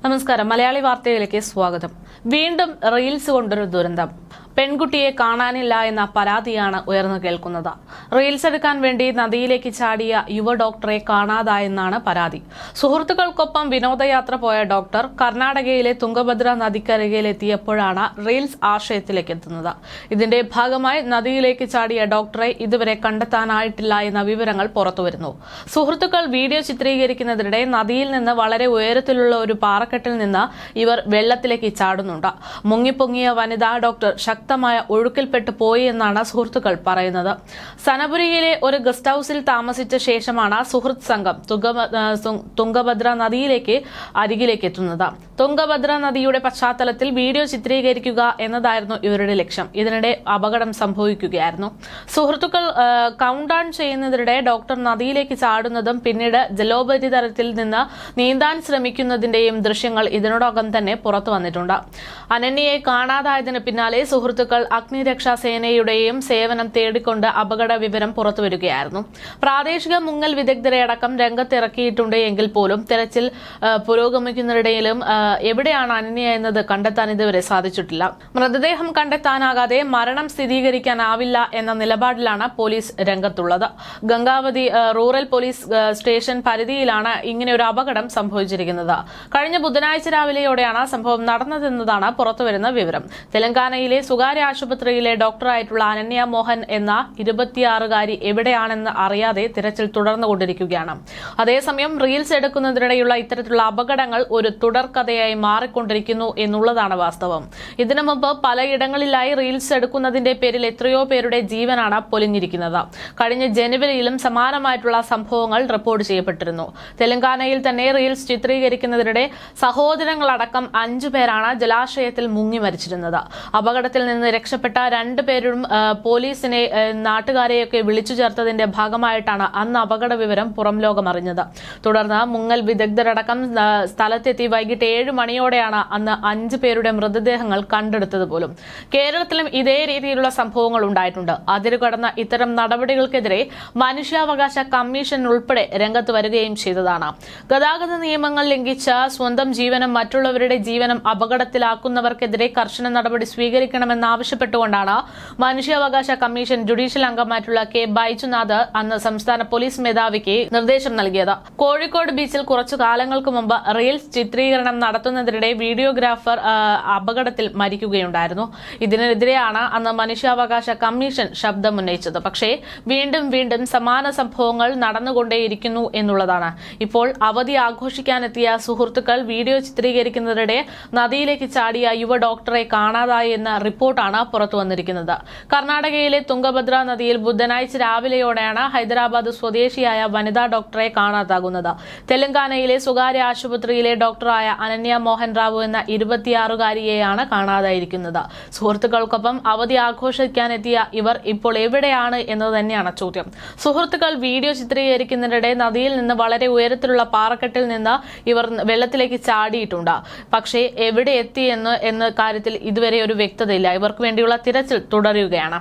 നമസ്കാരം. മലയാളി വാർത്തയിലേക്ക് സ്വാഗതം. വീണ്ടും റീൽസ് കൊണ്ടൊരു ദുരന്തം. പെൺകുട്ടിയെ കാണാനില്ല എന്ന പരാതിയാണ് ഉയർന്നു കേൾക്കുന്നത്. റീൽസ് എടുക്കാൻ വേണ്ടി നദിയിലേക്ക് ചാടിയ യുവ ഡോക്ടറെ കാണാതായെന്നാണ് പരാതി. സുഹൃത്തുക്കൾക്കൊപ്പം വിനോദയാത്ര പോയ ഡോക്ടർ കർണാടകയിലെ തുംഗഭദ്ര നദിക്കരികിലെത്തിയപ്പോഴാണ് റീൽസ് ആശയത്തിലേക്ക് എത്തുന്നത്. ഇതിന്റെ ഭാഗമായി നദിയിലേക്ക് ചാടിയ ഡോക്ടറെ ഇതുവരെ കണ്ടെത്താനായിട്ടില്ല എന്ന വിവരങ്ങൾ പുറത്തുവരുന്നു. സുഹൃത്തുക്കൾ വീഡിയോ ചിത്രീകരിക്കുന്നതിനിടെ നദിയിൽ നിന്ന് വളരെ ഉയരത്തിലുള്ള ഒരു പാറക്കെട്ടിൽ നിന്ന് ഇവർ വെള്ളത്തിലേക്ക് ചാടുന്നുണ്ട്. മുങ്ങിപ്പൊങ്ങിയ വനിതാ ഡോക്ടർ ശക്തമായ ഒഴുക്കിൽപ്പെട്ടു പോയി എന്നാണ് സുഹൃത്തുക്കൾ പറയുന്നത്. സനപുരിയിലെ ഒരു ഗസ്റ്റ് ഹൌസിൽ താമസിച്ച ശേഷമാണ് സുഹൃത്ത് സംഘം തുംഗഭദ്ര നദിയിലേക്ക് അരികിലേക്ക് എത്തുന്നത്. തുംഗഭദ്ര നദിയുടെ പശ്ചാത്തലത്തിൽ വീഡിയോ ചിത്രീകരിക്കുക എന്നതായിരുന്നു ഇവരുടെ ലക്ഷ്യം. ഇതിനിടെ അപകടം സംഭവിക്കുകയായിരുന്നു. സുഹൃത്തുക്കൾ കൗണ്ട് ഡൗൺ ചെയ്യുന്നതിനിടെ ഡോക്ടർ നദിയിലേക്ക് ചാടുന്നതും പിന്നീട് ജലോപരിതലത്തിൽ നിന്ന് നീന്താൻ ശ്രമിക്കുന്നതിന്റെയും ദൃശ്യങ്ങൾ ഇതിനോടകം തന്നെ പുറത്തു വന്നിട്ടുണ്ട്. അനന്യയെ കാണാതായതിന് പിന്നാലെ സുഹൃത്തുക്കൾ അഗ്നിരക്ഷാ സേനയുടെയും സേവനം തേടിക്കൊണ്ട് അപകട വിവരം പുറത്തുവരികയായിരുന്നു. പ്രാദേശിക മുങ്ങൽ വിദഗ്ധരെ അടക്കം രംഗത്തിറക്കിയിട്ടുണ്ട് എങ്കിൽ പോലും തെരച്ചിൽ പുരോഗമിക്കുന്നതിനിടയിലും എവിടെയാണ് അനന്യ എന്നത് കണ്ടെത്താൻ ഇതുവരെ സാധിച്ചിട്ടില്ല. മൃതദേഹം കണ്ടെത്താനാകാതെ മരണം സ്ഥിരീകരിക്കാനാവില്ല എന്ന നിലപാടിലാണ് പോലീസ് രംഗത്തുള്ളത്. ഗംഗാവതി റൂറൽ പോലീസ് സ്റ്റേഷൻ പരിധിയിലാണ് ഇങ്ങനെ ഒരു അപകടം സംഭവിച്ചിരിക്കുന്നത്. കഴിഞ്ഞ ബുധനാഴ്ച രാവിലെയോടെയാണ് സംഭവം നടന്നതെന്നതാണ് പുറത്തുവരുന്ന വിവരം. തെലങ്കാനയിലെ സ്വകാര്യ ആശുപത്രിയിലെ ഡോക്ടറായിട്ടുള്ള അനന്യ മോഹൻ എന്ന 26-കാരി എവിടെയാണെന്ന് അറിയാതെ തിരച്ചിൽ തുടർന്നുകൊണ്ടിരിക്കുകയാണ്. അതേസമയം റീൽസ് എടുക്കുന്നതിനിടെയുള്ള ഇത്തരത്തിലുള്ള അപകടങ്ങൾ ഒരു തുടർക്കഥയായി മാറിക്കൊണ്ടിരിക്കുന്നു എന്നുള്ളതാണ് വാസ്തവം. ഇതിനു മുമ്പ് പലയിടങ്ങളിലായി റീൽസ് എടുക്കുന്നതിന്റെ പേരിൽ എത്രയോ പേരുടെ ജീവനാണ് പൊലിഞ്ഞിരിക്കുന്നത്. കഴിഞ്ഞ ജനുവരിയിലും സമാനമായിട്ടുള്ള സംഭവങ്ങൾ റിപ്പോർട്ട് ചെയ്യപ്പെട്ടിരുന്നു. തെലങ്കാനയിൽ തന്നെ റീൽസ് ചിത്രീകരിക്കുന്നതിനിടെ സഹോദരങ്ങളടക്കം 5 പേരാണ് ജലാശയത്തിൽ മുങ്ങി മരിച്ചിരുന്നത്. അപകടത്തിൽ നിന്ന് രക്ഷപ്പെട്ട 2 പേരും പോലീസിനെ നാട്ടുകാരെയൊക്കെ വിളിച്ചു ചേർത്തതിന്റെ ഭാഗമായിട്ടാണ് അന്ന് അപകട വിവരം പുറം ലോകം അറിഞ്ഞത്. തുടർന്ന് മുങ്ങൽ വിദഗ്ധരടക്കം സ്ഥലത്തെത്തി വൈകിട്ട് 7 മണിയോടെയാണ് അന്ന് 5 പേരുടെ മൃതദേഹങ്ങൾ കണ്ടെടുത്തത് പോലും. കേരളത്തിലും ഇതേ രീതിയിലുള്ള സംഭവങ്ങൾ ഉണ്ടായിട്ടുണ്ട്. അതിരുകടന്ന ഇത്തരം നടപടികൾക്കെതിരെ മനുഷ്യാവകാശ കമ്മീഷൻ ഉൾപ്പെടെ രംഗത്ത് വരികയും ചെയ്തതാണ്. ഗതാഗത നിയമങ്ങൾ ലംഘിച്ച് സ്വന്തം ജീവനും മറ്റുള്ളവരുടെ ജീവനും അപകടത്തിലാക്കുന്നവർക്കെതിരെ കർശന നടപടി സ്വീകരിക്കണമെന്നാവശ്യപ്പെട്ടുകൊണ്ടാണ് മനുഷ്യാവകാശ കമ്മീഷൻ ജുഡീഷ്യൽ അംഗമായിട്ടുള്ള കെ ബൈജുനാഥ് അന്ന് സംസ്ഥാന പോലീസ് മേധാവിക്ക് നിർദ്ദേശം നൽകിയത്. കോഴിക്കോട് ബീച്ചിൽ കുറച്ചു കാലങ്ങൾക്ക് മുമ്പ് റീൽസ് ചിത്രീകരണം നടത്തുന്നതിനിടെ വീഡിയോഗ്രാഫർ അപകടത്തിൽ മരിക്കുകയുണ്ടായിരുന്നു. ഇതിനെതിരെയാണ് അന്ന് മനുഷ്യാവകാശ കമ്മീഷൻ ശബ്ദമുന്നയിച്ചത്. പക്ഷേ വീണ്ടും സമാന സംഭവങ്ങൾ നടന്നുകൊണ്ടേയിരിക്കുന്നു എന്നുള്ളതാണ്. ഇപ്പോൾ അവധി ആഘോഷിക്കാനെത്തിയ സുഹൃത്തുക്കൾ വീഡിയോ ചിത്രീകരിക്കുന്നതിനിടെ നദിയിലേക്ക് ചാടിയ യുവ ഡോക്ടറെ കാണാതായി എന്ന റിപ്പോർട്ടാണ് പുറത്തു വന്നിരിക്കുന്നത്. കർണാടകയിലെ തുംഗഭദ്ര നദിയിൽ ബുധനാഴ്ച രാവിലെയോടെയാണ് ഹൈദരാബാദ് സ്വദേശിയായ വനിതാ ഡോക്ടറെ കാണാതാകുന്നത്. തെലങ്കാനയിലെ സ്വകാര്യ ആശുപത്രിയിലെ ഡോക്ടറായ അനന്യ മോഹൻ റാവു എന്ന 26-കാരിയെയാണ് കാണാതായിരിക്കുന്നത്. സുഹൃത്തുക്കൾക്കൊപ്പം അവധി ആഘോഷിക്കാനെത്തിയ ഇവർ ഇപ്പോൾ എവിടെയാണ് എന്നത് തന്നെയാണ് ചോദ്യം. സുഹൃത്തുക്കൾ വീഡിയോ ചിത്രീകരിക്കുന്നതിനിടെ നദിയിൽ നിന്ന് വളരെ ഉയരത്തിലുള്ള പാറക്കെട്ടിൽ നിന്ന് ഇവർ വെള്ളത്തിലേക്ക് ചാടിയിട്ടുണ്ട്. പക്ഷേ എവിടെ എത്തി എന്ന കാര്യത്തിൽ ഇതുവരെ ഒരു വ്യക്തതയില്ല. ഇവർക്ക് വേണ്ടിയുള്ള തിരച്ചിൽ തുടരുകയാണ്.